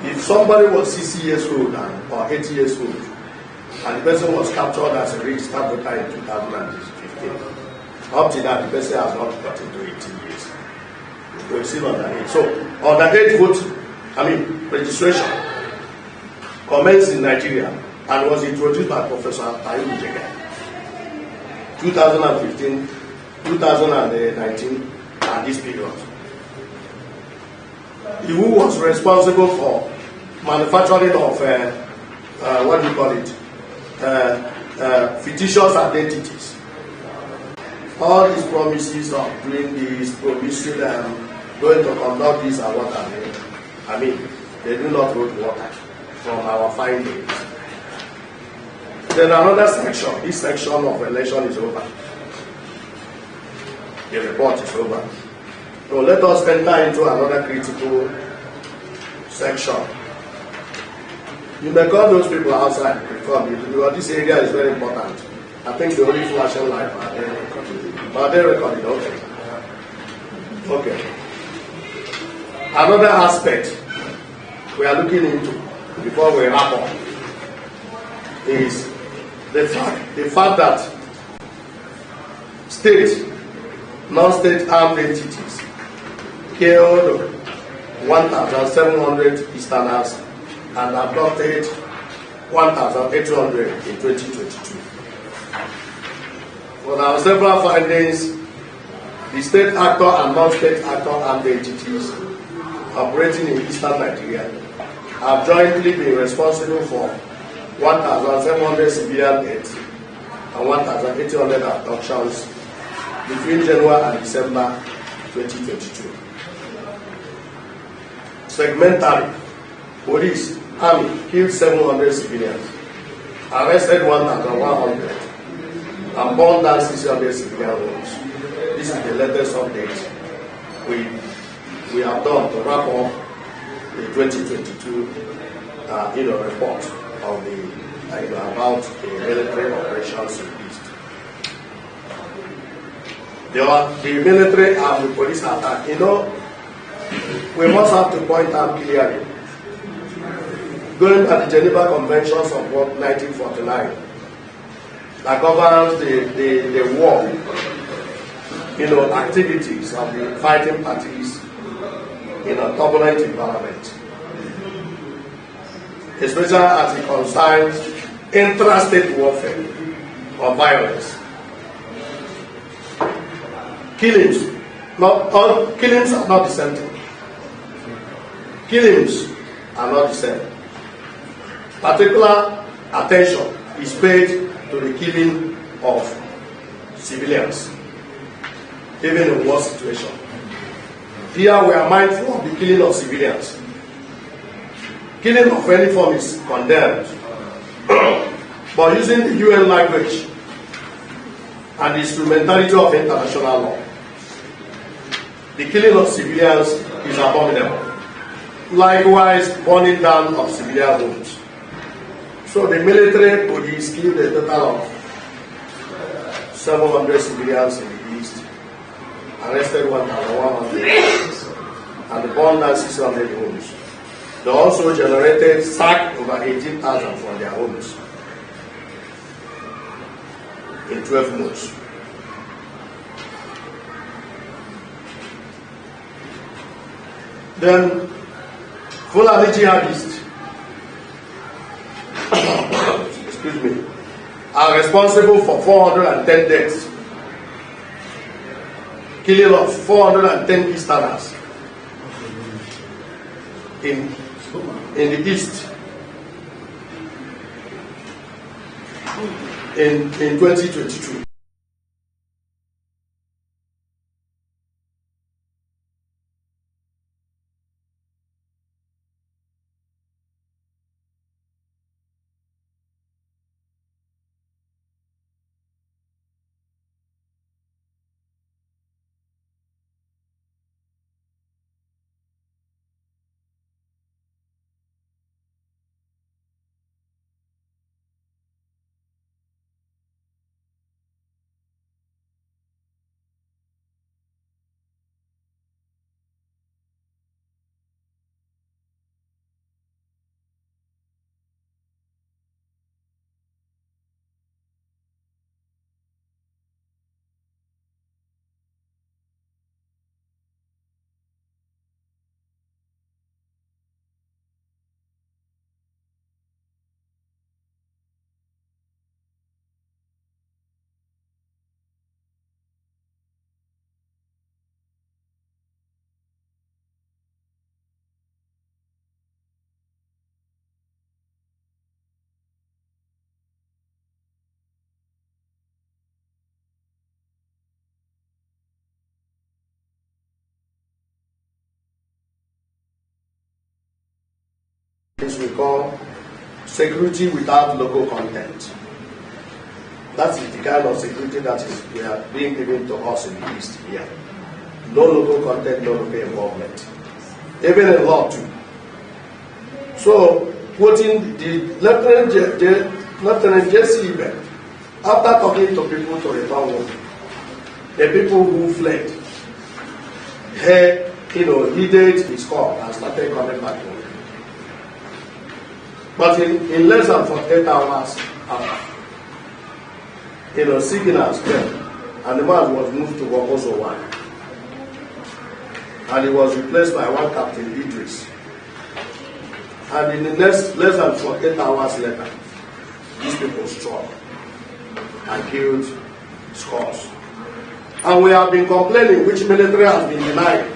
If somebody was 60 years old or 80 years old, and the person was captured as a registered voter in 2015, up to that, the person has not gotten to 18 years. We're still underage. So, underage voting, registration, commenced in Nigeria and was introduced by Professor Njenje, 2015, 2019, and this period. Who was responsible for manufacturing of fictitious identities. All these promises of doing this, promising going to conduct this and what have you, they do not hold water from our findings. Then another section, this section of election is over. The report is over. So let us enter into another critical section. You may call those people outside because this area is very important. I think the only flashing light are there recorded. But they recorded, okay. Okay. Another aspect we are looking into before we wrap up is the fact that state, non-state armed entities killed 1,700 Easterners and abducted 1,800 in 2022. For our several findings, the state actor and non-state actor armed entities operating in eastern Nigeria have jointly been responsible for 1,700 civilian deaths and 1,800 abductions between January and December 2022. Segmentally, police, army killed 700 civilians, arrested 1,100, and burned down 600 civilian homes. This is the latest update we have done to wrap up the 2022 report of the about the military operations in the East. The military and the police attack, we must have to point out clearly. Going at the Geneva Conventions of 1949 that governs the war, activities of the fighting parties in a turbulent environment, especially as it concerns intrastate warfare or violence. Killings are not the same thing. Killings are not the same. Particular attention is paid to the killing of civilians, even in war situation. Here we are mindful of the killing of civilians. Killing of any form is condemned, but using the UN language and the instrumentality of international law, the killing of civilians is abominable. Likewise, burning down of civilian homes. So the military police killed a total of 700 civilians in the East, arrested 1,100, and burned down 600 homes. They also sacked over 18,000 from their homes in 12 months. Then, Fulani jihadists are responsible for 410 deaths, killing of 410 Easterners in the East in 2022. we call security without local content. That is the kind of security that is being given to us in the East here. No local content, no local involvement. Even in law too. So, quoting the Lieutenant Jesse event, after talking to people to return home, the people who fled, heeded his call and started coming back home. But in less than 48 hours after, signals came, and the man was moved to Wakoso 1. And he was replaced by one Captain Idris. And in the next less than 48 hours later, these people struck and killed scores. And we have been complaining, which military has been denying,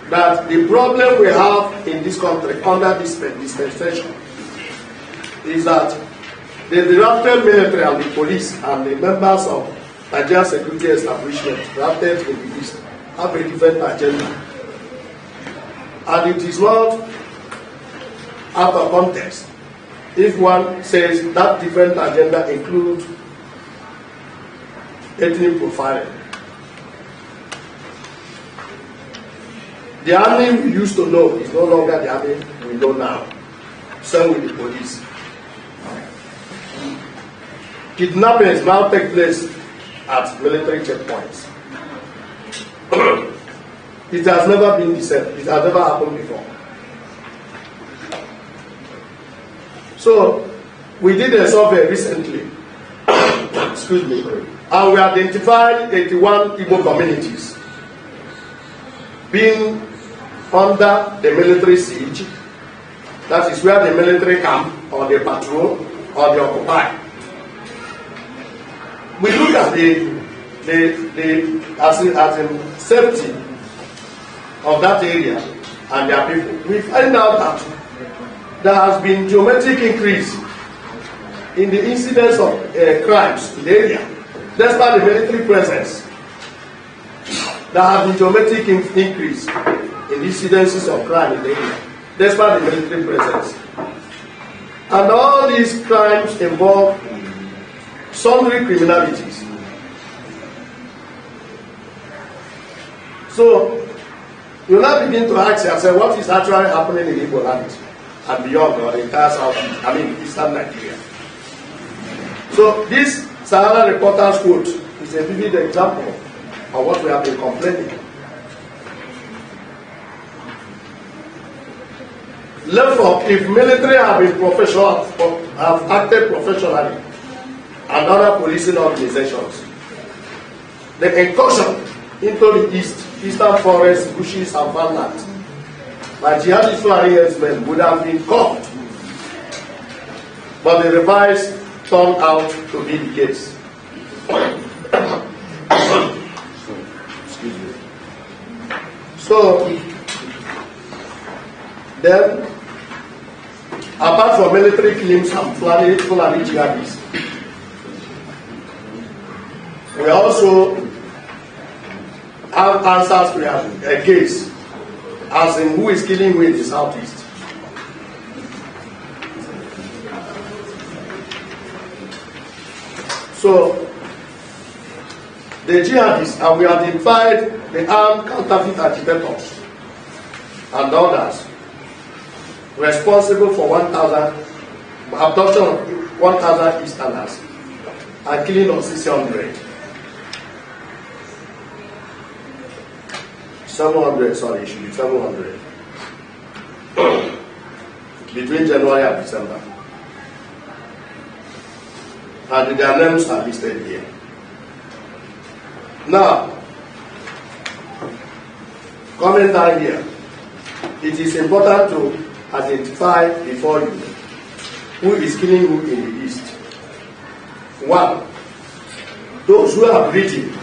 that the problem we have in this country under this dispensation is that the drafted military and the police and the members of Nigerian security establishment drafted in the East have a different agenda. And it is not out of context if one says that different agenda includes ethnic profiling. The army we used to know is no longer the army we know now. Same with the police. Kidnappings now take place at military checkpoints. It has never been the same. It has never happened before. So, we did a survey recently, excuse me, and we identified 81 Igbo communities being under the military siege. That is where the military camp, or the patrol, or the occupy. We look at the safety of that area and their people. We find out that there has been geometric increase in the incidence of crimes in the area, despite the military presence. There has been geometric increase in the incidences of crime in the area, despite the military presence. And all these crimes involve Sundry criminalities. So, you now begin to ask yourself what is actually happening in Igbo land and beyond, or the entire Southeast, Eastern Nigeria. So, this Sahara Reporters quote is a vivid example of what we have been complaining. Therefore, if military have been professional, have acted professionally, and other policing organizations, the incursion into the eastern forests, bushes, and farmland by jihadist men would have been caught. But the revise turned out to be the case. Excuse me. So, then, apart from military killings and Fulani jihadists, we also have answers to a case, as in who is killing who in the Southeast. So, the jihadists, and we identified the armed counterfeit agitators and others responsible for 1,000 abduction of 1,000 Easterners and killing of 600. 700, sorry, it should be 700. Between January and December. And their names are listed here. Now, coming down here, it is important to identify before you who is killing who in the East. One, those who are breeding,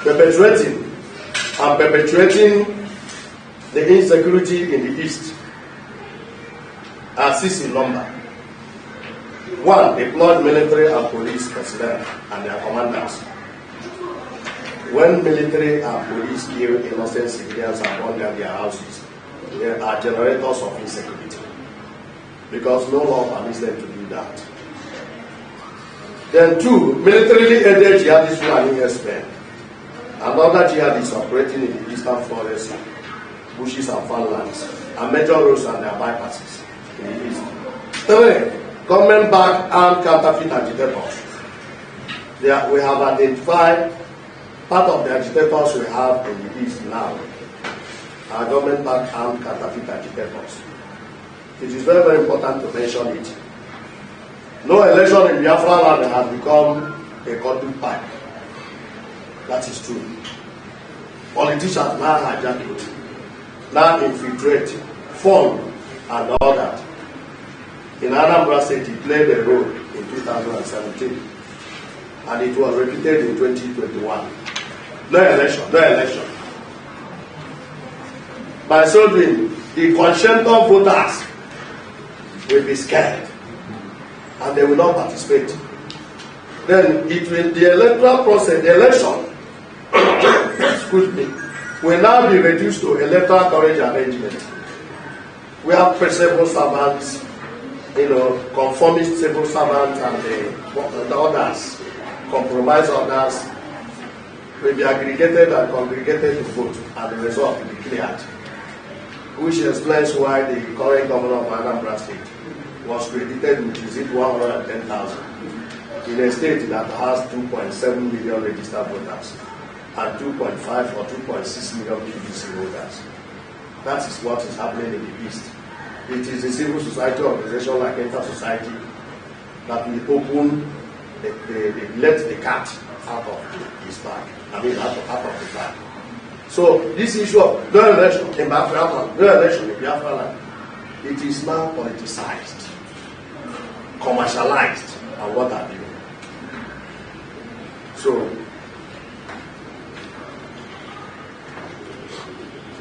perpetrating the insecurity in the East are 6 in number. One, deployed military and police personnel and their commanders. When military and police kill innocent civilians and burn down their houses, are generators of insecurity, because no law permits them to do that. Then 2, militarily aided jihadists who are US men and other jihadists operating in the eastern forests, bushes and farmlands, and major roads and their bypasses in the east. 3, government-backed armed counterfeit agitators. We have identified part of the agitators we have in the east now are government-backed armed counterfeit agitators. It is very, very important to mention it. No election in Biafra land has become a conduit pipe. That is true. Politicians now hijack it, now infiltrate, fund, and all that. In Anambra State, it played a role in 2017, and it was repeated in 2021. No election. By so doing, the conscientious voters will be scared, and they will not participate. Then the electoral process, the election, excuse me, will now be reduced to electoral college arrangement. We have civil servants, conformist civil servants, and the others, compromise others, will be aggregated and congregated to vote, and the result will be cleared, which explains why the current governor of Anambra State was credited with 110,000 in a state that has 2.7 million registered voters and 2.5 or 2.6 million PVC voters. That is what is happening in the East. It is a civil society organization like InterSociety that will open, let the cat out of his bag. Out of the bag. So this issue of no election in Biafra land, no election in Biafra land, it is now politicized, commercialized, and what have you. So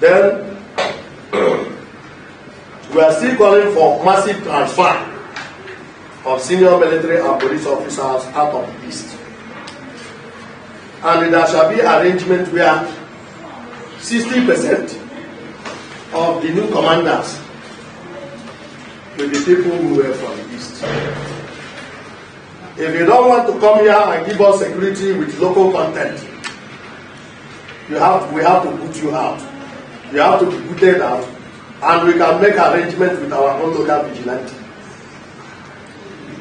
then we are still calling for massive transfer of senior military and police officers out of the East. And there shall be arrangement where 60% of the new commanders will be people who were from the East. If you don't want to come here and give us security with local content, we have to put you out. You have to be booted out, and we can make arrangements with our own local vigilante.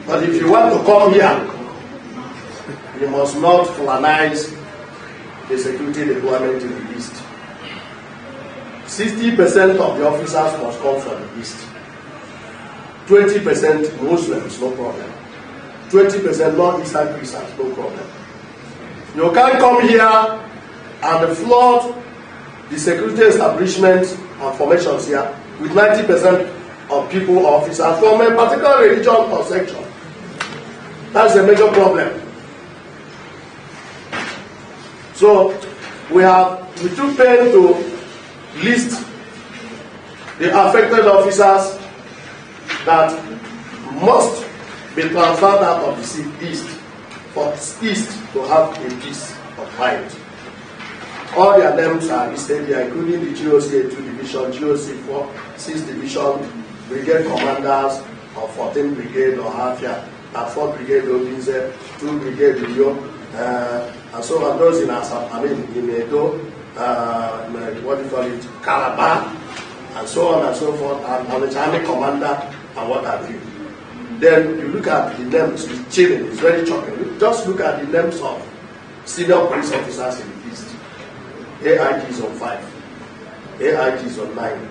But if you want to come here, you must not colonize the security deployment in the East. 60% of the officers must come from the East. 20% Muslims, no problem. 20% non-Eastern Christians, no problem. You can't come here and flood the security establishments and formations here with 90% of people or officers from a particular religion or section. That's a major problem. So we took pain to list the affected officers that must be transferred out of the East for East to have a peace of mind. All their names are listed here, including the GOC 2 Division, GOC 4, 6 Division, Brigade Commanders of 14th Brigade or Hafia, 4th Brigade Obinze, 2 Brigade Uyo, and so on. Those in Edo, what do you call it, Calabar, and so on and so forth, and on the Army Commander, and what have you. Then you look at the names, it's chilling, it's very shocking. Just look at the names of senior police officers in the East. AIG is on 5, AIG is on 9,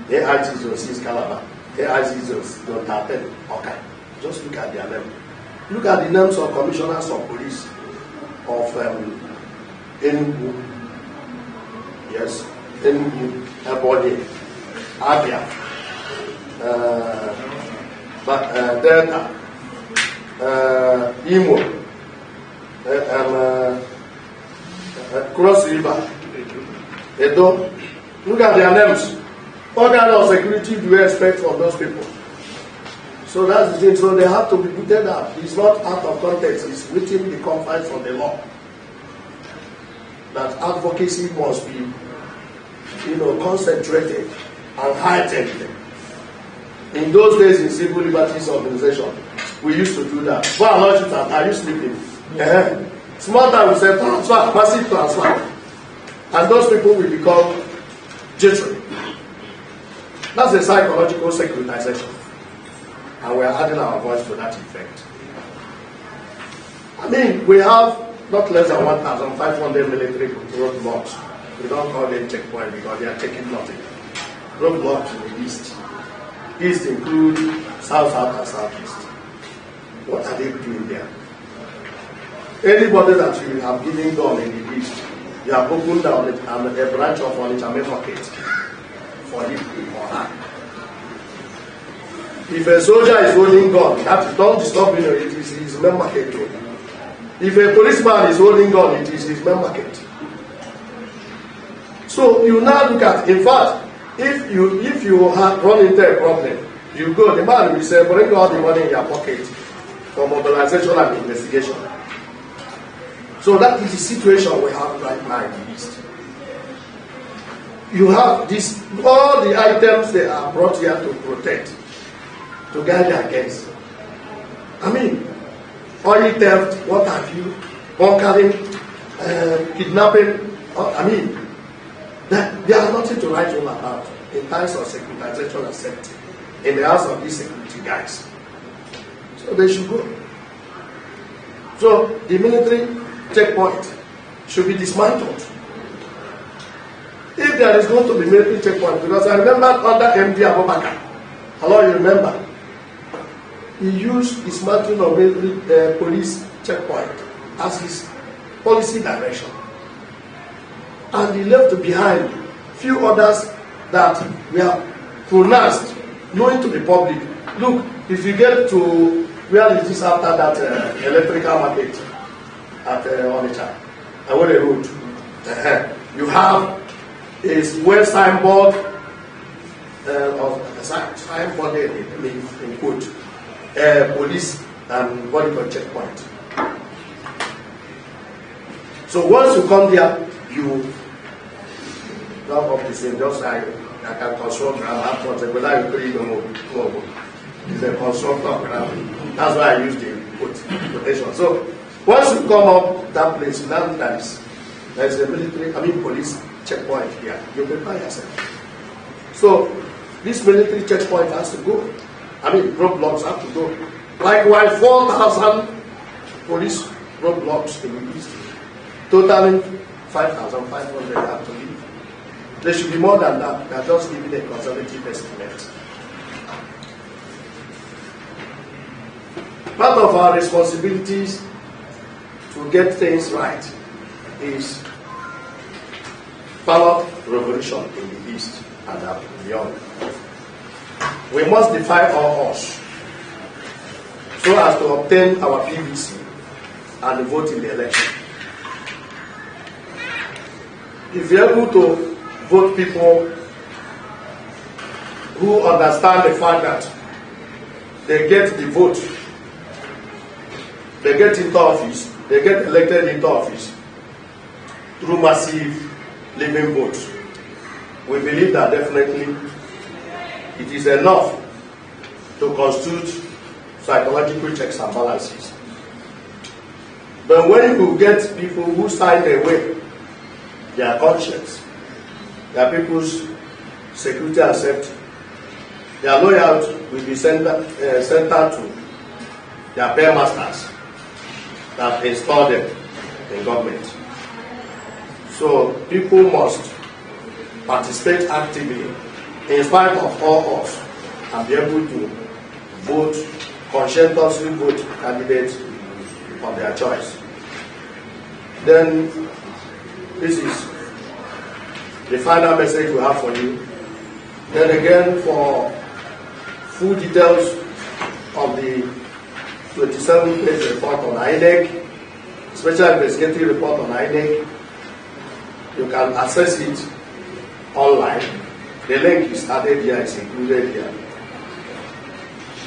AIG is on 6 Calabar, AIG is on 13. Okay, just look at their name. Look at the names of commissioners of police of Enugu, yes, Enugu, Ebonyi, Abia, Delta, Imo, Cross River, Edo. Look at their names. What kind of security do you expect from those people? So that's the thing. So they have to be booted out. It's not out of context. It's within the confines of the law. That advocacy must be, concentrated and heightened them. In those days in civil liberties organization, we used to do that. Go and launch it, are you sleeping? Yeah. Small time we say transfer, massive transfer. And those people will become jittery. That's a psychological securitization. And we are adding our voice to that effect. I mean, we have not less than 1,500 military roadblocks. We don't call them checkpoints because they are checking nothing. Roadblocks in the east. East include south, south, and southeast. What are they doing there? Anybody that you have given gun in the east, you have opened down a branch of Onitsha main market for him or her. If a soldier is holding gun, that don't disturb him, it is his main market. If a policeman is holding gun, it is his main market. So you now look at, in fact, if you have run into a problem, you go, the man will say, bring all the money in your pocket for mobilization and investigation. So that is the situation we have right now in the East. You have this, all the items they are brought here to protect, to guard against. I mean, oil theft, what have you, bunkering, kidnapping, I mean, there are nothing to write home about in times of securitization and safety in the hands of these security guys. So they should go. So the military checkpoint should be dismantled. If there is going to be military checkpoint, because I remember under MD Abubakar, hello, you remember? He used dismantling of military police checkpoint as his policy direction. And he left behind few others that were pronounced, knowing to the public, look, if you get to where it is after that electrical market at Onitsha, and where the road, you have a well signboard of signboard in quote, police and what you call checkpoint. So once you come there, you drop up the same, just like I can construct ground afterwards, but I will create no more. It's a constructor ground. That's why I use the quotation. So once you come up that place, you now there is a military, police checkpoint here. You prepare yourself. So this military checkpoint has to go. Roadblocks have to go. Likewise, 4,000 police roadblocks in the east, totaling 5,500 have to leave. There should be more than that. They are just giving a conservative estimate. Part of our responsibilities to get things right is power revolution in the east and beyond. We must defy all odds so as to obtain our PVC and vote in the election. If we are able to vote people who understand the fact that they get the vote, they get into office, they get elected into office through massive living votes, we believe that definitely it is enough to constitute psychological checks and balances. But when you get people who sign away their conscience, their people's security and safety, their loyalty will be centered to their bear masters that install them in government. So people must participate actively in spite of all odds and be able to vote, conscientiously vote candidates of their choice. Then this is the final message we have for you. Then again, for full details of the 27-page report on INEC, special investigative report on INEC, you can access it online. The link is added here, it's included here.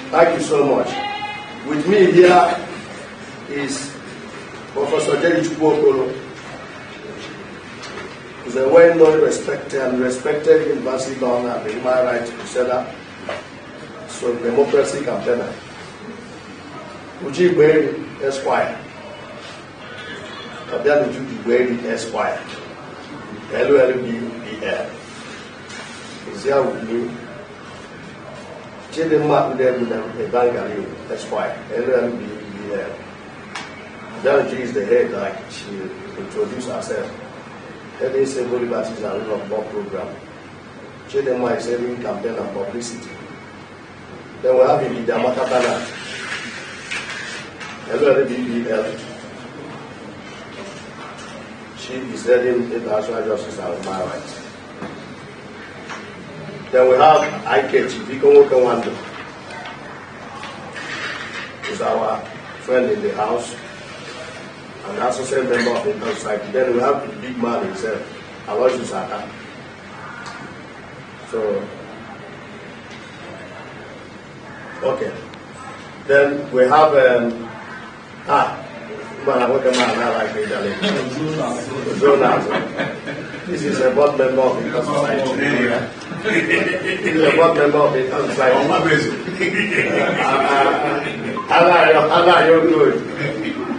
Thank you so much. With me here is Professor Njenje. is a well-known, respected university lawyer and the human rights crusader, so democracy campaigner. Uji Gweri Esquire. Kabian Uji Gweri Esquire. LLBBL. Is here with me. Chidema Illegalities Esquire. LLBBL. Njenje is the head, like she introduced herself. Heading Civil Liberties and Rule of Law program. Chidema is heading campaign and publicity. Then we have Illegalities Banner. LLBBL. She is heading international justice and human rights. Then we have INEC, Viko is our friend in the house and associate member of the InterSociety. Then we have the big man himself, Aloysius Aka. So, okay. Then we have this is a board member of the InterSociety. This is a board member of the InterSociety. Allah, you're good.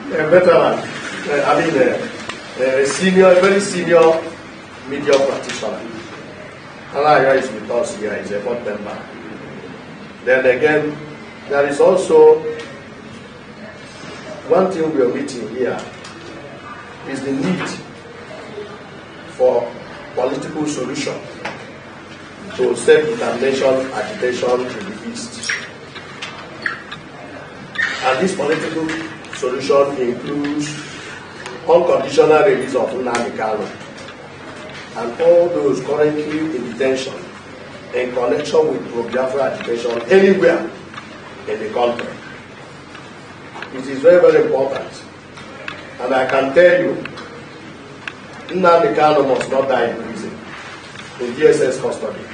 A veteran. I mean, a senior, a very senior media practitioner. Allah is with us here. He's a board member. Then again, there is also one thing we are meeting here is the need for political solution to self-determination agitation in the East. And this political solution includes unconditional release of Nnamdi Kanu and all those currently in detention in connection with pro-Biafra agitation anywhere in the country. It is very, very important. And I can tell you, Nnamdi Kanu must not die in prison, in DSS custody.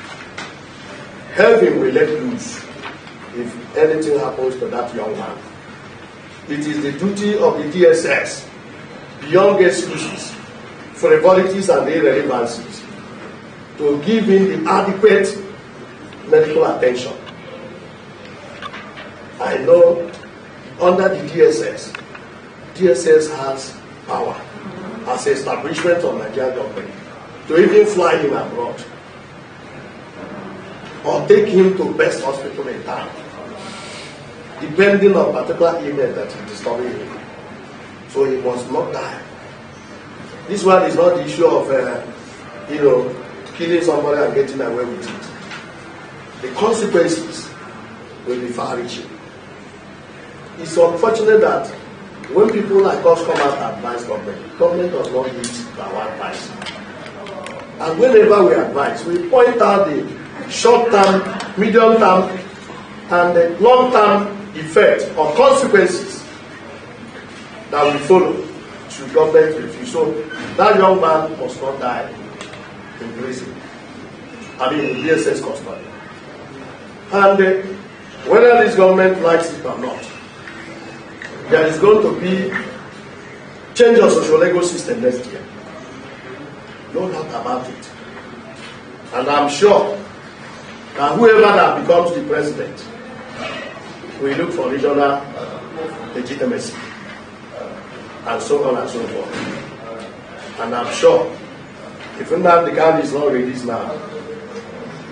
Heaven will let loose if anything happens to that young man. It is the duty of the DSS, beyond excuses, frivolities and irrelevancies, to give him the adequate medical attention. I know under the DSS has power as an establishment of Nigerian government to even fly him abroad or take him to best hospital in town, depending on particular event that is disturbing him. So he must not die. This one is not the issue of killing somebody and getting away with it. The consequences will be far-reaching. It's unfortunate that when people like us come out and advise government does not lead our advice. And whenever we advise, we point out the short-term, medium-term, and the long-term effect or consequences that will follow should government refuse. So that young man must not die in prison. I mean, in DSS custody. And whether this government likes it or not, there is going to be change of social legal system next year. No doubt about it. And I'm sure that whoever that becomes the president will look for regional legitimacy and so on and so forth. And I'm sure if Nnamdi Kanu is not released now,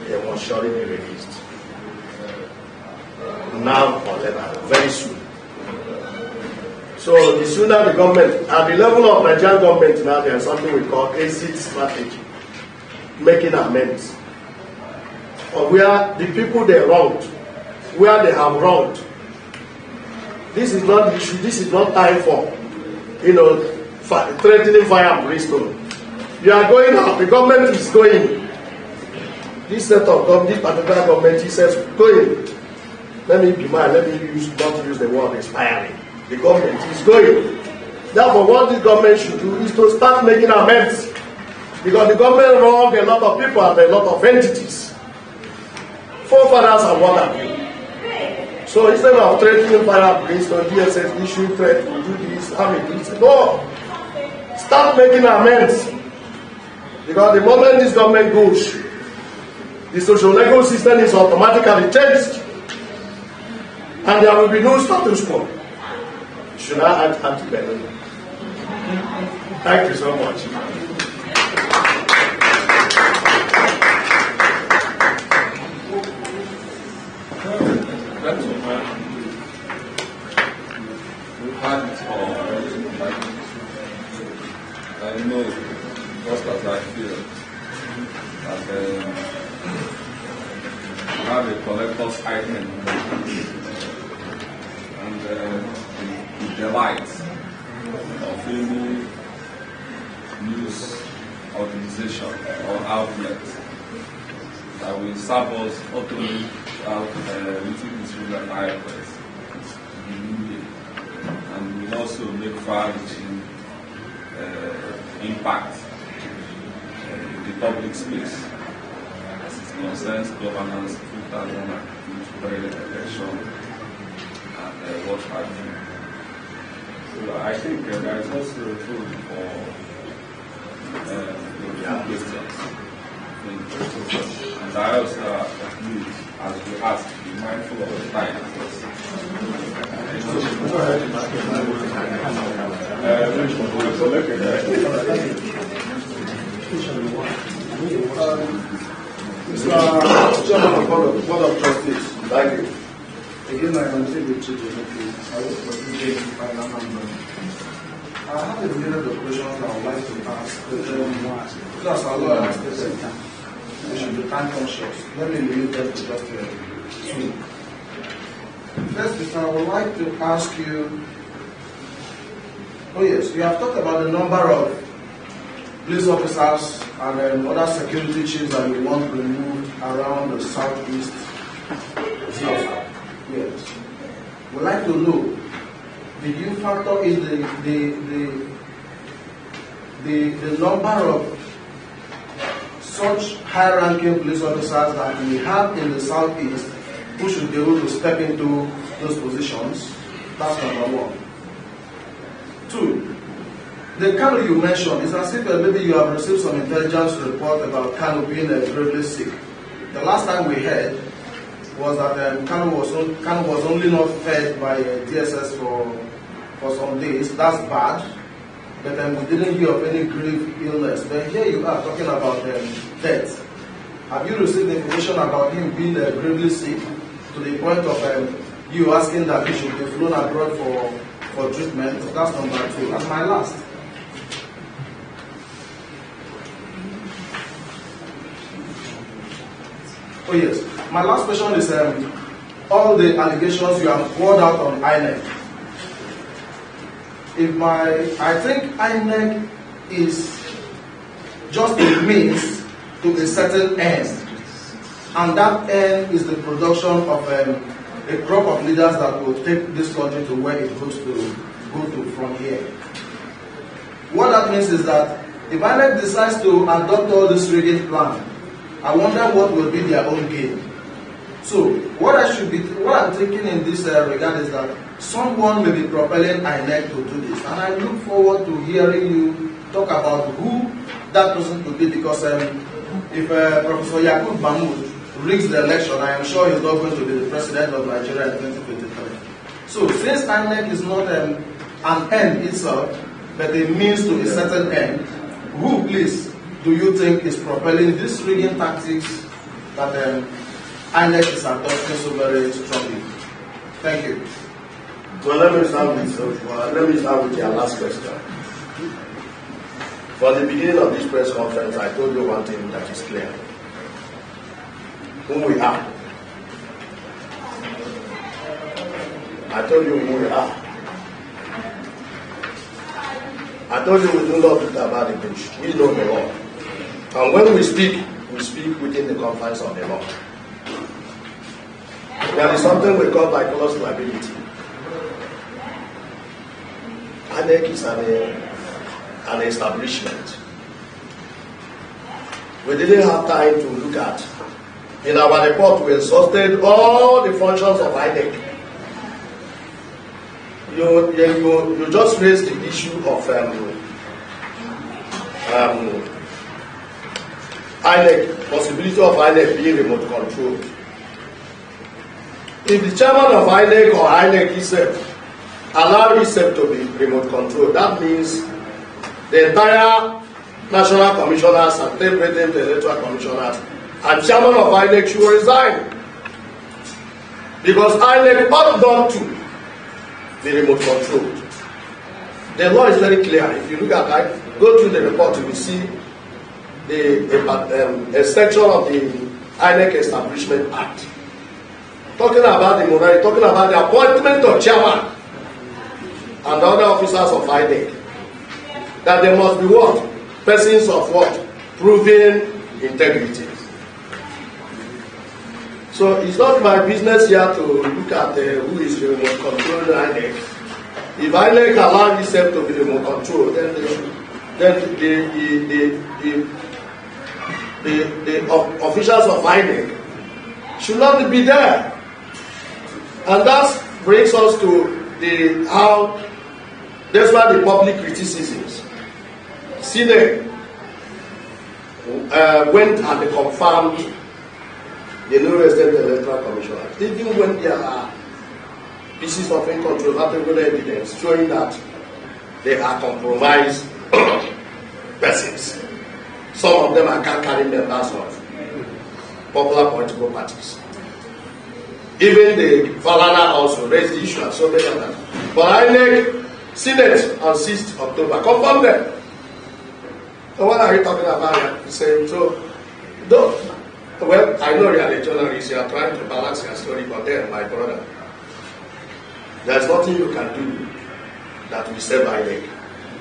he will surely be released. Now or later, very soon. So the sooner the government, at the level of Nigerian government now, there is something we call exit strategy, making amends. Or where the people they wronged, where they have wronged. This is not the issue, this is not time for, threatening fire and brimstone. You are going out, the government is going. This set of government, this particular government, he says, going. Let me be mine, let me not use the word expiring. The government is going. Therefore, what this government should do is to start making amends. Because the government wronged a lot of people and a lot of entities. Forefathers and what have you. So instead of threatening fire, brimstone, DSS issue, threat, do this, this. No. Start making amends. Because the moment this government goes, the social legal system is automatically changed. And there will be no status quo. Should I add anti-Belgium? Thank you so much. We've had it all. I know, just as I feel, that we have a collector's item and the delight of any news organization or outlet that will serve us not only out within the Sundry press in India, and will also make far-reaching impact in the public space as it concerns governance, 2023 election, and what have you. So I think there is also a tool for questions. And I also need, as we ask, be mindful of the time. Mr. Chairman of the Board of Trustees, thank you. Again, I am Njenje. I was presenting final number. I have a myriad of questions I would like to ask, but as our lawyer has said, we should be time conscious. Let me limit them to just two. First, I would like to ask you, oh yes, you have talked about the number of police officers and other security chiefs that you want removed around the southeast. Yes. We'd like to know, did you factor in the number of such high-ranking police officers that we have in the southeast who should be able to step into those positions? That's number one. Two, the Kano you mentioned, it's as if maybe you have received some intelligence report about Kano being gravely sick. The last time we heard was that Kano was only not fed by DSS for some days. That's bad. But we didn't hear of any grave illness. But here you are talking about death. Have you received information about him being gravely sick to the point of you asking that he should be flown abroad for treatment? That's number two. And my last. Oh yes. My last question is all the allegations you have poured out on INEC. I think INEC is just a means to a certain end, and that end is the production of a crop of leaders that will take this country to where it goes to go to from here. What that means is that if INEC decides to adopt all this rigging plan, I wonder what will be their own game. So what I'm thinking in this regard is that someone may be propelling INEC to do this, and I look forward to hearing you talk about who that person could be, because if Professor Yakub Mahmoud rigs the election, I am sure he's not going to be the president of Nigeria in 2023. So since INEC is not an end itself, but a means to a certain end, who, please, do you think is propelling these rigging tactics that INEC is adopting so very strongly? Thank you. Well, let me start with your last question. For the beginning of this press conference, I told you one thing that is clear. Who we are. I told you who we are. I told you we do not beat about the bush. We know the law. And when we speak within the confines of the law. There is something we call vicarious liability. INEC is an establishment. We didn't have time to look at. In our report, we exhausted all the functions of INEC. You just raised the issue of INEC, possibility of INEC being remote controlled. If the chairman of INEC or INEC itself allow itself to be remote controlled, that means the entire national commissioners and state president electoral commissioners and chairman of INEC should resign, because INEC ought not to be remote controlled. The law is very clear. If you look at it, go through the report, you will see a section of the INEC Establishment Act talking about the morality, talking about the appointment of chairman and other officers of INEC, that there must be what? Persons of what? Proven integrity. So it's not my business here to look at who is remote controlling INEC. If INEC allow itself to be remote controlled, then the officials of INEC should not be there. And that brings us to how, despite the public criticisms, Senate went and they confirmed the new resident electoral commissioner, even when there are pieces of incontrovertible evidence showing that they are compromised persons. Some of them are carrying members of popular political parties. Even the Falana also raised the issue and so many others. But INEC, Senate on 6th October, confirmed them. So what are you talking about? He said, so, well, I know you are a journalist, you are trying to balance your story, but then, my brother, there's nothing you can do that will save INEC.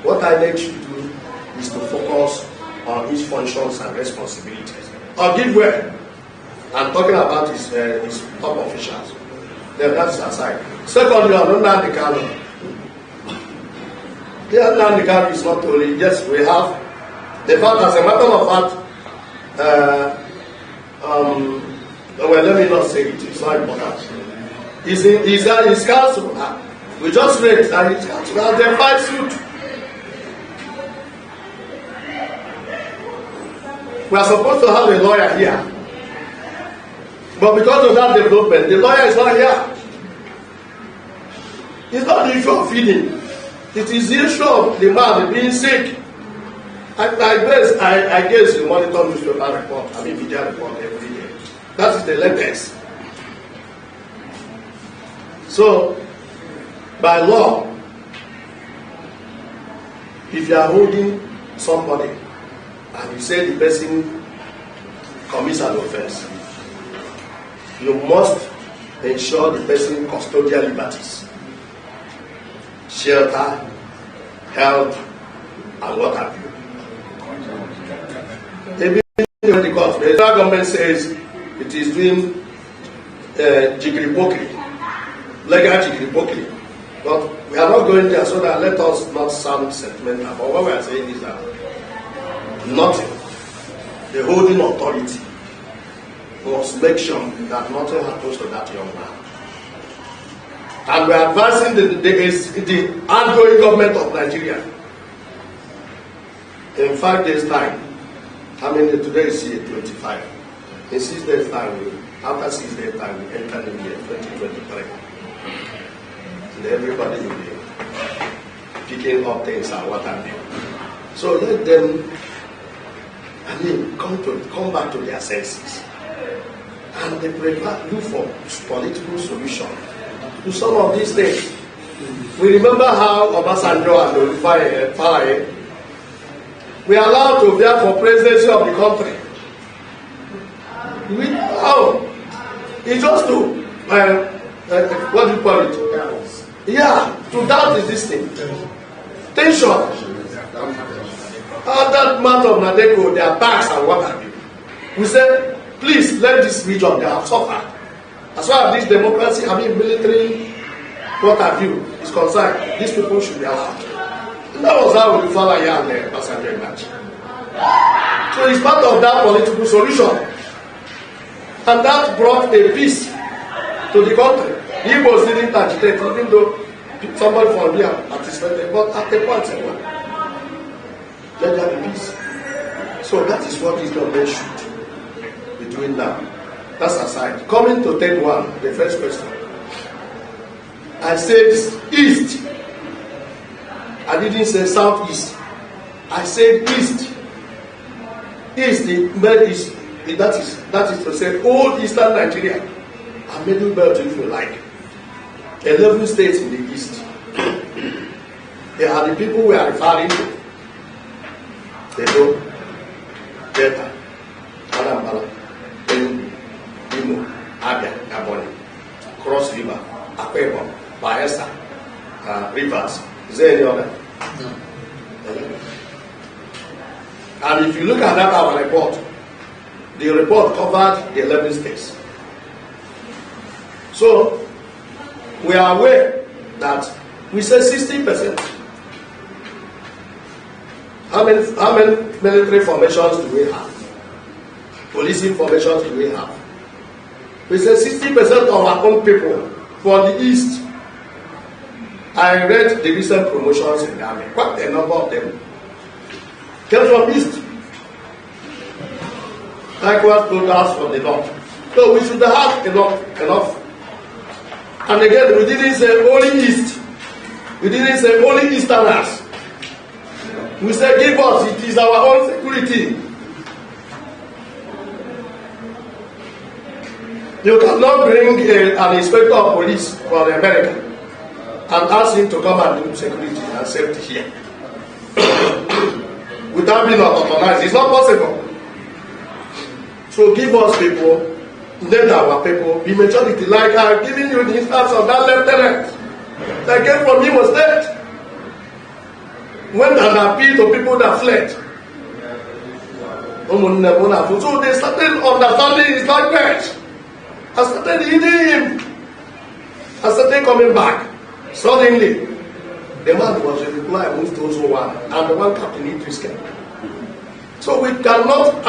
What INEC should do is to focus on its functions and responsibilities. Or give way. I'm talking about his top officials. Then that's aside. Secondly, on Nnamdi Kanu. Nnamdi Kanu is not only, yes, we have, the fact, as a matter of fact, well, let me not say it, it's not important. His counsel, we just read that his counsel has their fight suit. We are supposed to have a lawyer here. But because of that development, the lawyer is not here. It's not the issue of feeding. It is the issue of the man being sick. I guess you monitor newspaper report, media report every day. That is the latest. So, by law, if you are holding somebody and you say the person commits an offense, you must ensure the person custodial liberties, shelter, health, and what have you. Even when the court, the federal government says it is doing jiggery-pokery, legal jiggery-pokery, but we are not going there so that let us not sound sentimental. But what we are saying is that nothing, the holding authority, must make sure that nothing happens to that young man. And we are advancing the outgoing government of Nigeria. In 5 days' time, today is 25. In 6 days' time, after 6 days' time, we enter the year 2023. And everybody will be picking up things and what have you. So let them, come back to their senses. And they look for political solution to some of these things. We remember how Obasanjo and Olufalaye were allowed to vie for presidency of the country. It's just to what do you call it? Yeah, to doubt this thing. Tension. That matter of Nadeko, their attacks and what have you. We said, please let this region, they have suffered. As far as this democracy, military, what have you, is concerned, these people should be allowed. And that was how we follow here and the passenger match. So it's part of that political solution. And that brought a peace to the country. The Igbos didn't agitate, even though somebody from here participated, but at the point, let there be peace. So that is what this government should be doing now. That's aside. Coming to take one, the first question. I said east. I didn't say southeast. I said east. East, that is to say all eastern Nigeria and middle belt, if you like. 11 states in the east. They are the people we are referring to. Edo, Delta, Anambra, Enugu, Imo, Abia, Ebonyi, Cross River, Akwa Ibom, Bayelsa, Rivers. Is there any other? No. And if you look at that our report, the report covered the 11 states. So we are aware that we say 60%. How many military formations do we have? Policing formations do we have? We say 60% of our own people for the East. I read the recent promotions in the army. Quite a number of them came from East. Likewise, soldiers from the North. So we should have enough. And again, we didn't say only East. We didn't say only Easterners. We said, give us, it is our own security. You cannot bring an inspector of police from America and ask him to come and do security and safety here. Without being authorized. It's not possible. So give us people, let our people be majority. Like I'm giving you the instance of that lieutenant that came from Imo State. Went and appealed to people that fled. So they started understanding his language. I started eating him. I started coming back. Suddenly, the man was replying, moved to also one, and the one captain Idris came. So we cannot,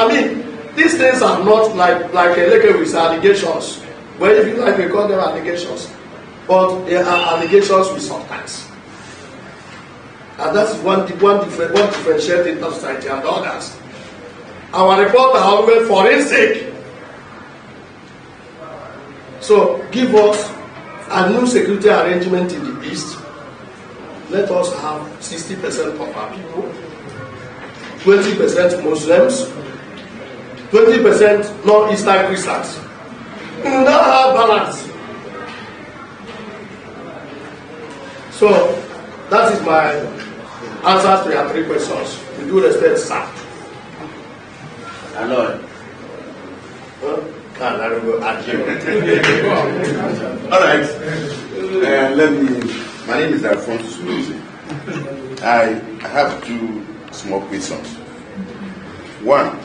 these things are not like a with allegations. Well, if you like, we call them allegations. But they are allegations with substance. And that's one differentiating InterSociety and others. Our reports are always forensic. So give us a new security arrangement in the East. Let us have 60% of our people, 20% Muslims, 20% non-Eastern Christians. We will not have balance. So that is my answer to your 3 questions. With due respect, sir. Hello. All right. My name is Alphonsus Lucy. I have 2 small questions. One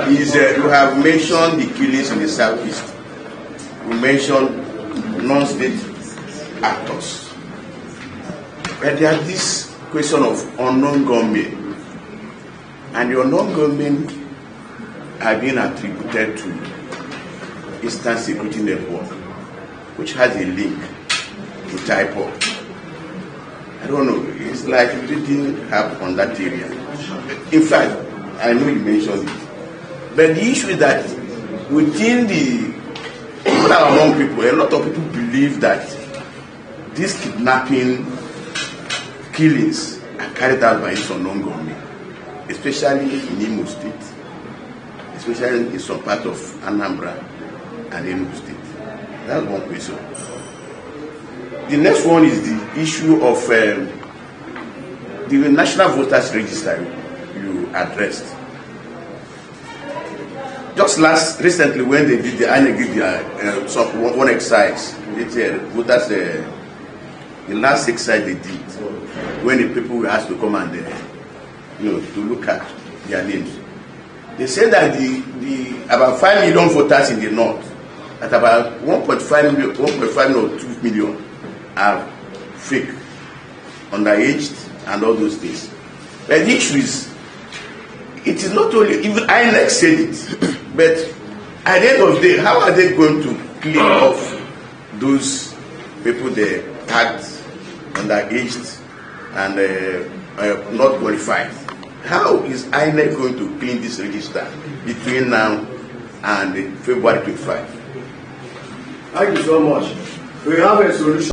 is you have mentioned the killings in the southeast. You mentioned non-state actors. But there is this question of unknown gunmen. And the unknown gunmen are being attributed to Eastern Security Network, which has a link to TIPOD. I don't know, it's like it didn't happen on that area. In fact, I know you mentioned it. But the issue is that within among people, a lot of people believe that these kidnapping killings are carried out by this unknown gunmen, especially in Imo State, especially in some part of Anambra and Enugu State. That's one question. The next one is the issue of the National Voters Register you addressed. Just recently when they did the INEC did one exercise, voters, the last exercise they did, when the people were asked to come and to look at their names. They said that the about 5 million voters in the north, at about 1.5 or 2 million are fake, underaged, and all those things. But the issue is, it is not only, even INEC said it, but at the end of the day, how are they going to clean off those people they tagged underaged and not qualified. How is INEC going to clean this register between now and February 25? Thank you so much. We have a solution.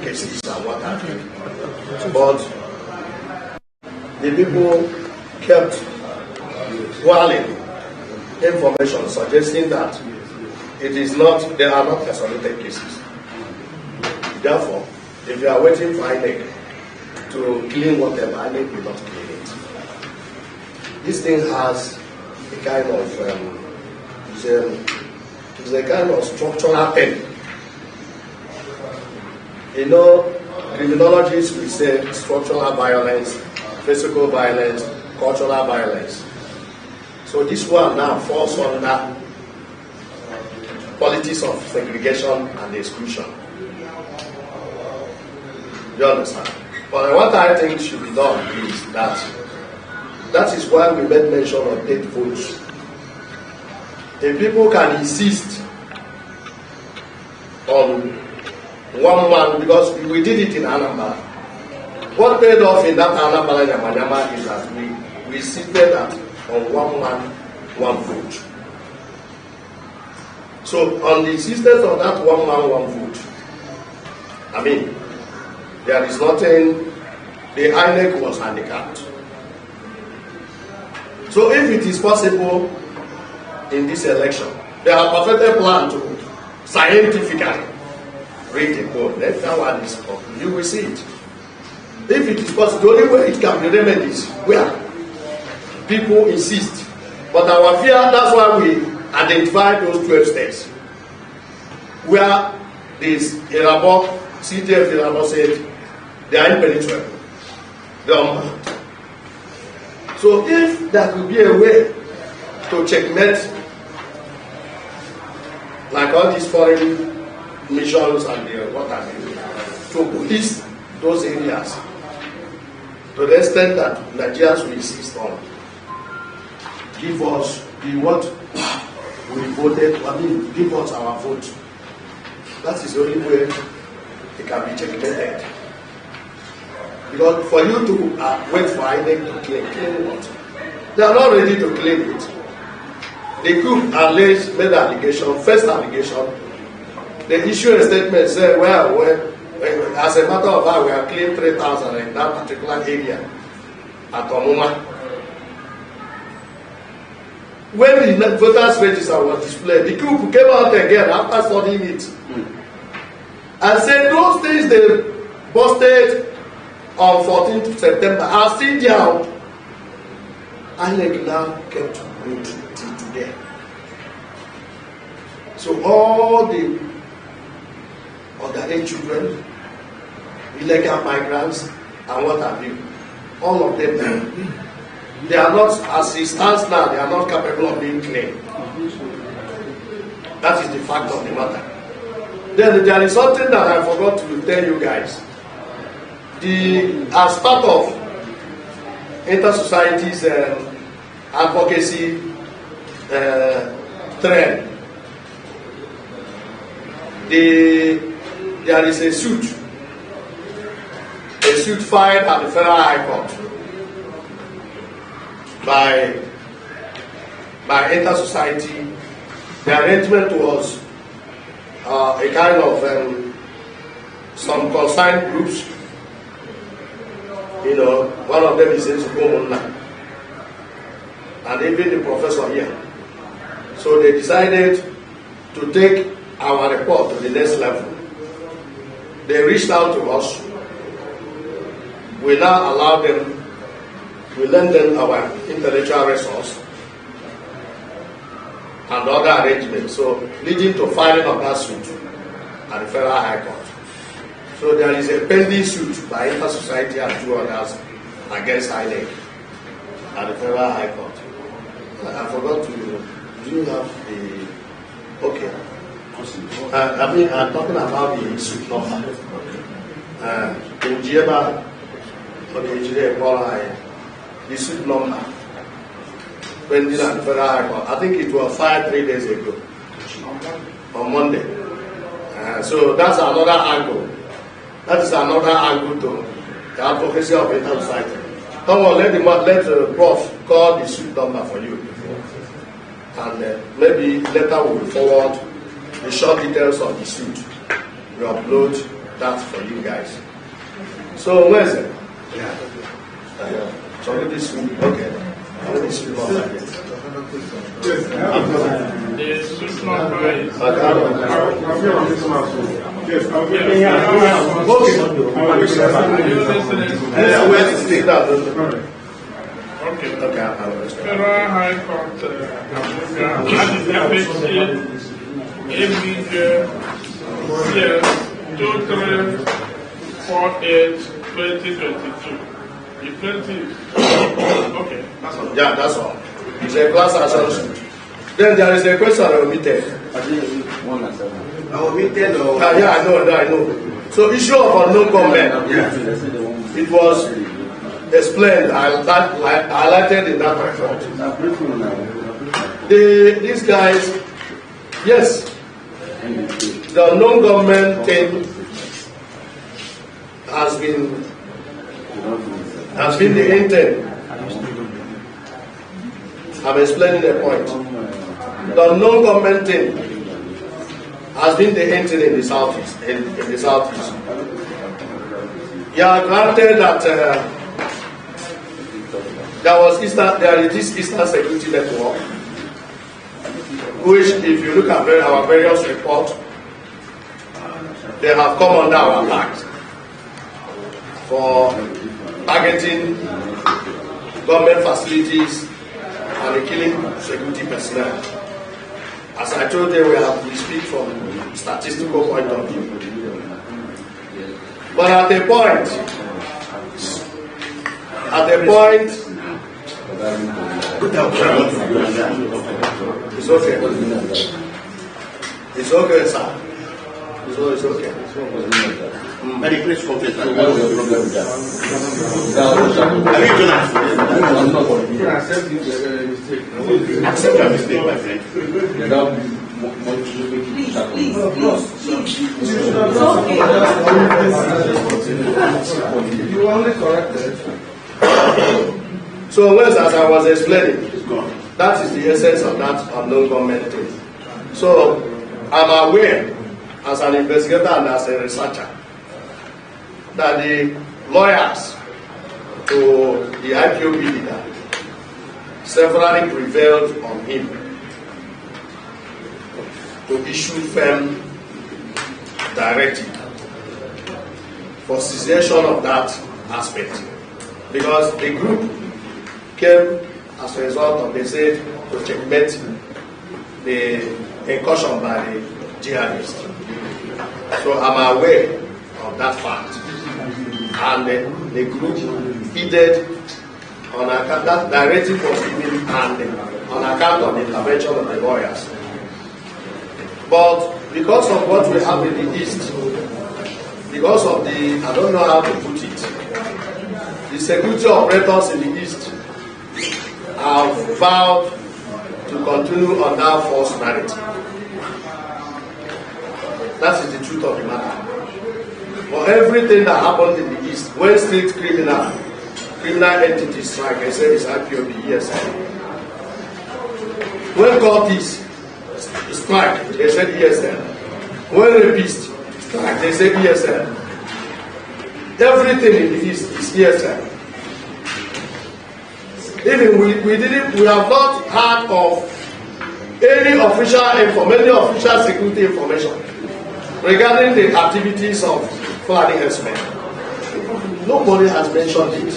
Cases and what have you. But the people kept whirling information suggesting that it is not, they are not isolated cases. Therefore, if you are waiting for INEC to clean whatever, INEC will not clean it. This thing has a kind of it's a kind of structural pain. You know, criminologists will say structural violence, physical violence, cultural violence. So this one now falls under politics of segregation and exclusion. You understand? But what I think should be done is that is why we made mention of dead votes. If people can insist on one man, because we did it in Anambra. What paid off in that Anambra Yamanyama is that we insisted that on one man, one vote. So on the insistence of that one man, one vote, I mean, there is nothing, the INEC was handicapped. So if it is possible in this election, they have perfected plan to scientifically read the code. That one is open. You will see it. If it is possible, the only way it can be remedied is where people insist. But our fear, that's why we identified those 12 states where this Irabo, CTF Irabo said they are impenetrable. They are mad. So if there could be a way to checkmate like all these foreign missions and what have you, to police those areas to the extent that Nigerians will insist on give us what we voted, I mean, give us our vote. That is the only way it can be checkmated. Because for you to wait for INEC to claim what? They are not ready to claim it. The group alleged, made allegation, first allegation. They issue a statement saying, well, as a matter of fact, we have claimed 3,000 in that particular area at Omuma. When the voters register was displayed, the group came out again after studying it and said those things they posted on 14th September are still there. INEC now kept good till today. So all the underage children, illegal migrants, and what have you, all of them, they are not, as it stands now, they are not capable of being claimed. That is the fact of the matter. Then there is something that I forgot to tell you guys. As part of InterSociety's advocacy trend, there is a suit filed at the Federal High Court by InterSociety. The arrangement was a kind of some concerned groups. You know, one of them is Njenje, and even the professor here. So they decided to take our report to the next level. They reached out to us. We now allow them, we lend them our intellectual resource and other arrangements, so leading to filing of that suit at the Federal High Court. So there is a pending suit by InterSociety and 2 others against INEC at the Federal High Court. I forgot to. Do you have the? Okay. I mean, I'm talking about the suit number. Njenje for the Nigerian the suit number pending at the Federal High Court. I think it was filed 3 days ago on Monday. So that's another angle. That is another angle to the advocacy of InterSociety. Come on, let the prof call the suit number for you. And maybe later we will forward the short details of the suit. We upload that for you guys. So where is it? So let this suit. Okay. Let this suit number. The suit number is. Yes, Okay. Federal High Court, CS 2348/2022. The plaintiff. Okay, that's all. Yeah, that's all. It's a class action suit. Then there is a question omitted. Omitted or? Yeah, I know. So issue of unknown comment. It was explained. I highlighted in that report. These guys, yes, the unknown government thing has been the intent. I'm explaining the point. The unknown government thing has been the intent in the southeast. In the southeast, yeah, granted that there is this Eastern Security Network, which, if you look at our various reports, they have come under our attack for targeting government facilities and killing security personnel. As I told you, we speak from statistical point of view. But at a point, it's okay. It's okay, sir. It's okay. Very please complete. Accept your mistake, my friend. You only corrected. So, as I was explaining, that is the essence of that unknown government thing. So, I'm aware, as an investigator and as a researcher, that the lawyers to the IPOB leader severally prevailed on him to issue firm directive for cessation of that aspect, because the group came as a result of, they said, to checkmate the incursion by the jihadists. So I'm aware of that fact, and the group heeded on account that directive was given, and on account of the intervention of the lawyers. But because of what we have in the East, because of the, I don't know how to put it, the security operators in the East have vowed to continue on that false narrative. That is the truth of the matter. For everything that happened in the East, when state criminal entities strike, I said it's IPOB, ESL. When cultists strike, they said ESL. When rapists strike, they said ESL. Everything in the East is ESL. Even we have not heard of any official security information regarding the activities of Fulani herdsmen. Nobody has mentioned it.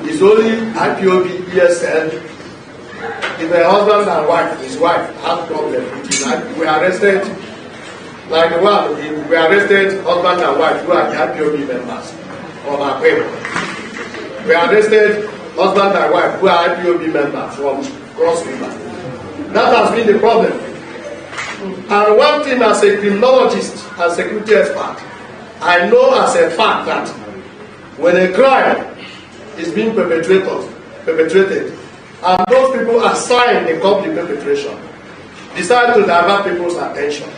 It's only IPOB, ESL. If a husband and wife, his wife, had problem with him, we arrested Like the one we arrested husband and wife who are the IPOB members of our people. We arrested husband and wife who are IPOB members from Cross River. That has been the problem. And one thing as a criminologist and security expert, I know as a fact that when a crime is being perpetrated, and those people assigned the complete perpetration, decide to divert people's attention,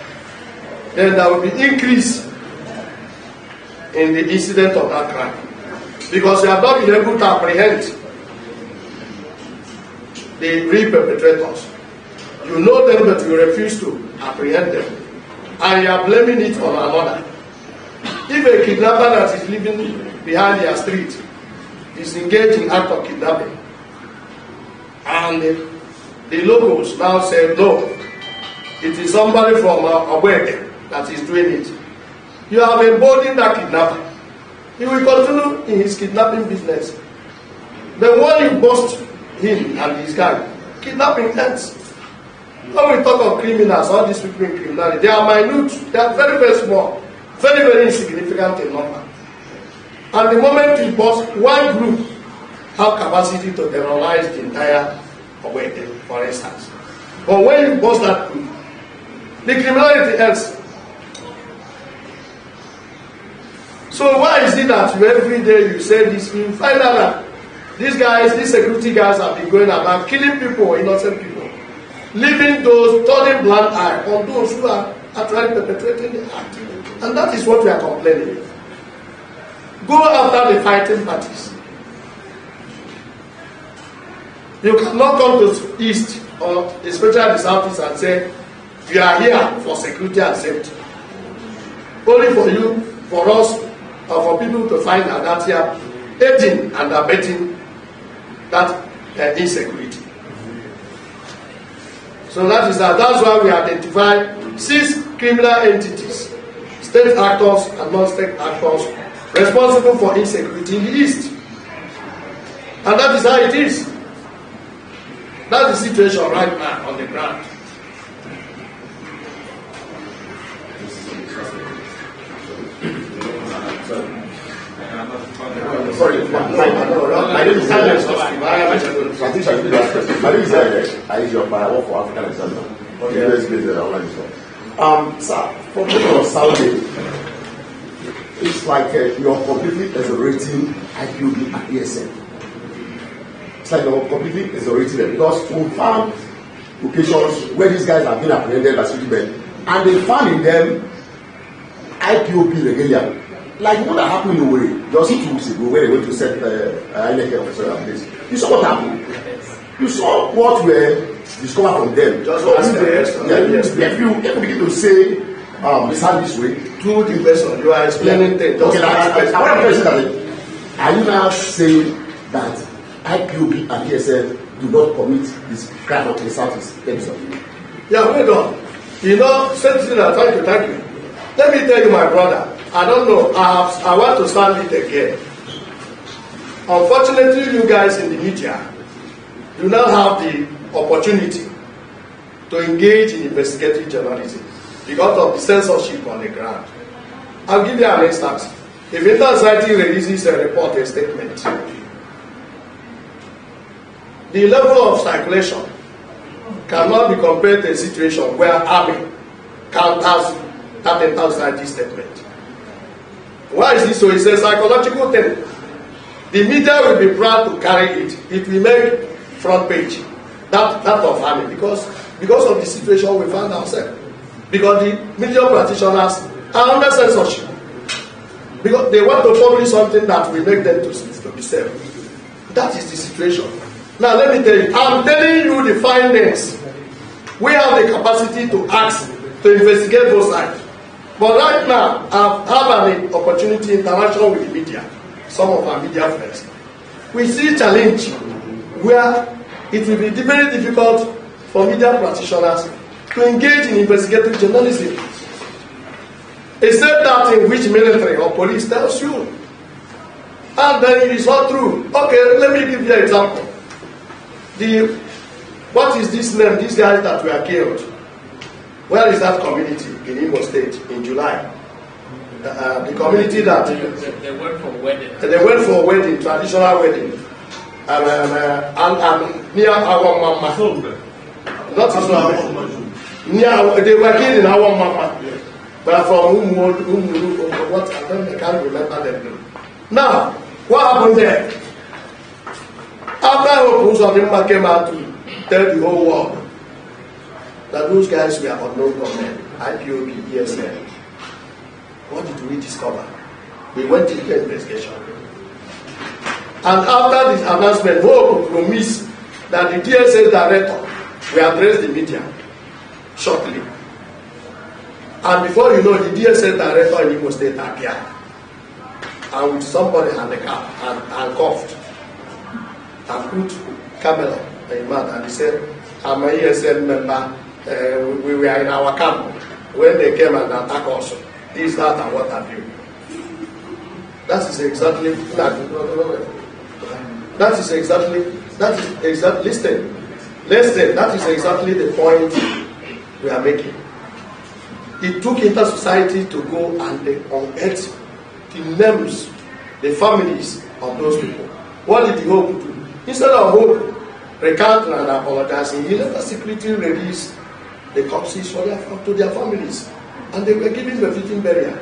then there will be increase in the incident of that crime. Because you have not been able to apprehend the real perpetrators. You know them, but you refuse to apprehend them. And you are blaming it on another. If a kidnapper that is living behind their street is engaged in act of kidnapping, and the locals now say, no, it is somebody from Obueke that is doing it, you have emboldened that kidnapper. He will continue in his kidnapping business. Then when you bust him and his gang, kidnapping ends. When we talk of criminals, all these people in criminality, they are minute, they are very, very small, very, very insignificant in number. And the moment you bust, one group have capacity to terrorize the entire Obueke, for instance. But when you bust that group, the criminality ends. So why is it that you every day you say this, you find out that these guys, these security guys have been going about killing people, innocent people, leaving those, turning blind eye on those who are actually perpetrating the act. And that is what we are complaining. Go after the fighting parties. You cannot come to the East, or especially the Southeast, and say, we are here for security and safety. Only for you, for us, or for people to find out that you are aiding and abetting that insecurity. So that's why we identify 6 criminal entities, state actors and non-state actors, responsible for insecurity in the East. And that is how it is. That's the situation right now on the ground. Sorry, my name is Njenje. I think I should be last person. My name is Njenje. I use my work for African Examiner. Sir, for people of Saudi, it's like you're completely exonerating IPOB and ESN. It's like you're completely exonerating them because we found occasions where these guys have been apprehended as men, and they found in them IPOB regalia. Like what happened in a way, just 2 weeks ago, when they went to set INEC officer at place. You saw what happened. You saw what were discovered from them. Just what if you begin to say it's how this way. To the person, you are explaining things. Okay, I want to say that. Are you now saying that IPOB and ESN do not commit this crime of the Southeast? Yeah, wait on. You know, thank you. Let me tell you, my brother. I don't know. I want to stand it again. Unfortunately, you guys in the media do not have the opportunity to engage in investigative journalism because of the censorship on the ground. I'll give you an instance. If InterSociety releases a report, a statement, the level of circulation cannot be compared to a situation where army counters that InterSociety statement. Why is this so? It's a psychological thing. The media will be proud to carry it. It will make front page. That of army because of the situation we found ourselves. Because the media practitioners are under censorship. Because they want to publish something that will make them to be safe. That is the situation. Now let me tell you, I'm telling you the findings. We have the capacity to ask, to investigate both sides. But right now, I've had an opportunity interaction with the media, some of our media friends. We see a challenge where it will be very difficult for media practitioners to engage in investigative journalism. Except that in which military or police tells you. And then it is not true. Okay, let me give you an example. What is this name, these guys that were killed Where is that community in Imo State in July? The community that They went for wedding. they went for a wedding, traditional wedding, and near our mama. Not his mama. Near they were killed in our mama. But from what I can't remember them. Now, what happened there? After Opunzodimma came out to tell the whole world that those guys were unknown government, IPOB, ESN. What did we discover? We went into the investigation. And after this announcement, Hope promised that the DSS director will address the media shortly. And before you know, the DSS director in Imo State appeared. And with somebody handcuffed and put camera in mouth, and he said, I'm an ESN member, we were in our camp when they came and attacked us. This, that, and what have you. That is exactly, listen, that is exactly the point we are making. It took InterSociety to go and unearth the names, the families of those people. What did the Hope do? Instead of Hope recanting and apologizing, he let the security release the corpses to their families. And they were given the fitting burial.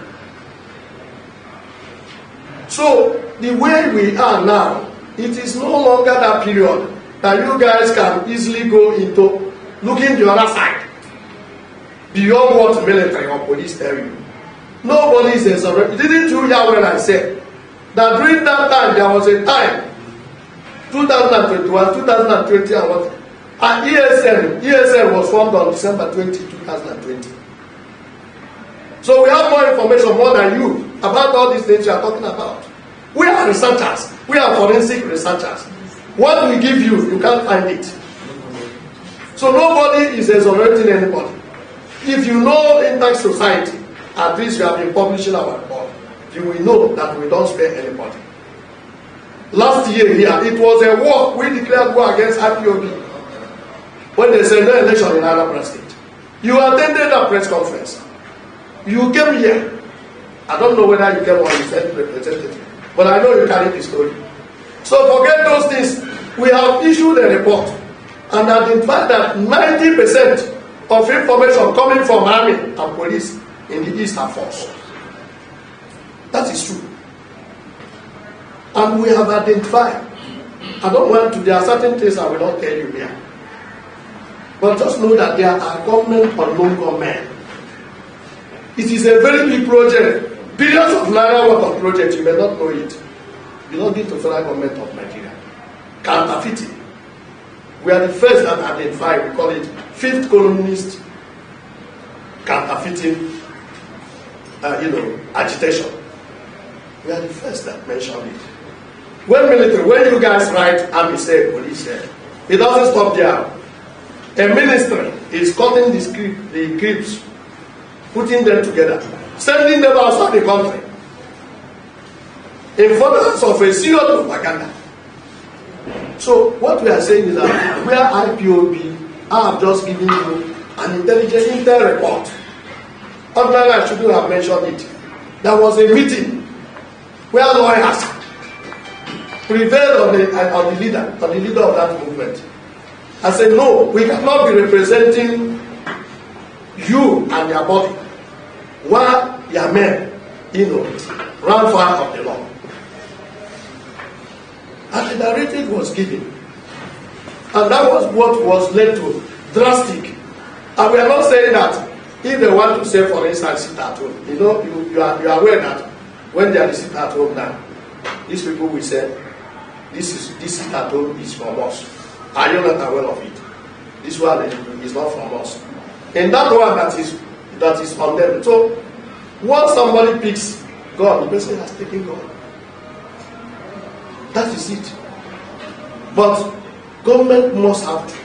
So, the way we are now, it is no longer that period that you guys can easily go into looking the other side, beyond what military or police tell you. Nobody is exonerated. Didn't you hear when I said that during that time, there was a time, 2021, 2020, and what? And ESN was formed on December 20, 2020. So we have more information, more than you, about all these things you are talking about. We are researchers. We are forensic researchers. What we give you, you can't find it. So nobody is exonerating anybody. If you know InterSociety, at least we have been publishing our report, you will know that we don't spare anybody. Last year here, it was a war. We declared war against IPOB. When they said no election in Anambra State. You attended a press conference. You came here. I don't know whether you came on the same representative, but I know you carry the story. So forget those things. We have issued a report and identified that 90% of information coming from army and police in the east are false. That is true. And we have identified. I don't want to, there are certain things I will not tell you here. But just know that there are government unknown government. It is a very big project. Billions of naira worth of project, you may not know it. Belonging to federal government of Nigeria. Counterfeiting. We are the first that identify, we call it fifth columnist counterfeiting, agitation. We are the first that mentioned it. When you guys write army say, police say, it doesn't stop there. A ministry is cutting the clips, putting them together, sending them outside the country in furtherance of a serious propaganda. So what we are saying is that where IPOB, I have just given you an intelligence intel report. Ordinarily, I shouldn't have mentioned it. There was a meeting where lawyers prevailed on the leader of that movement. I said, no, we cannot be representing you and your body while your men, ran foul of the law. And the narrative was given. And that was what was led to drastic. And we are not saying that if they want to say, for instance, sit at home, you are aware that when they are sit at home now, these people will say, this sit at home is from us. Are you not aware of it? This one is not from us. And that one that is from them. So once somebody picks God, the person has taken God. That is it. But government must have to.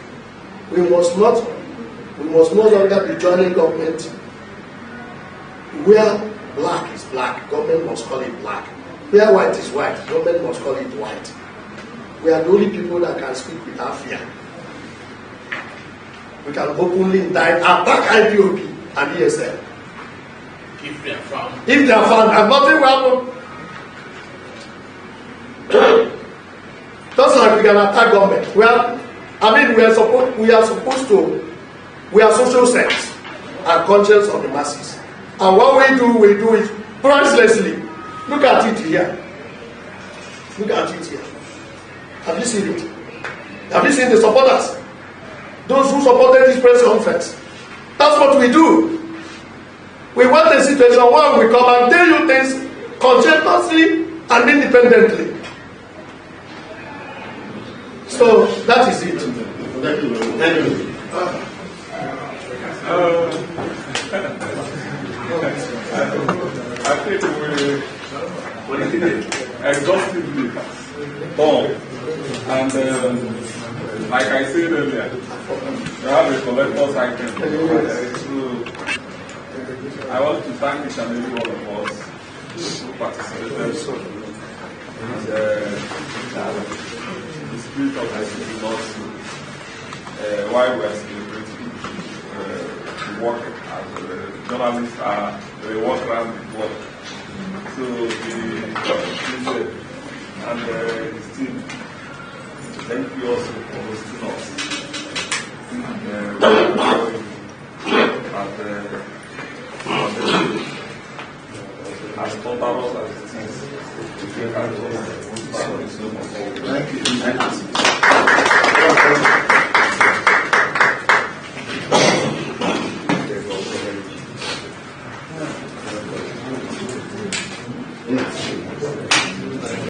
We must no longer be joining government where black is black. Government must call it black. Where white is white. Government must call it white. We are the only people that can speak without fear. We can openly attack IPOB and ESL. If they are found. If they are found, and nothing will happen. Just like we can attack government. We are social sense and conscience of the masses. And what we do it pricelessly. Look at it here. Look at it here. Have you seen it? Have you seen the supporters? Those who supported this press conference. That's what we do. We want a situation where we come and tell you things conscientiously and independently. So that is it. Thank you. Thank you. I think we exhaustively done. And like I said earlier, we have a collector's item. So I want to thank each and every one of us who participated. And the spirit of the city also, while we are celebrating the work as journalists are, they walk around the work. So the and his team, thank you also for hosting us. As total as it is, thank you.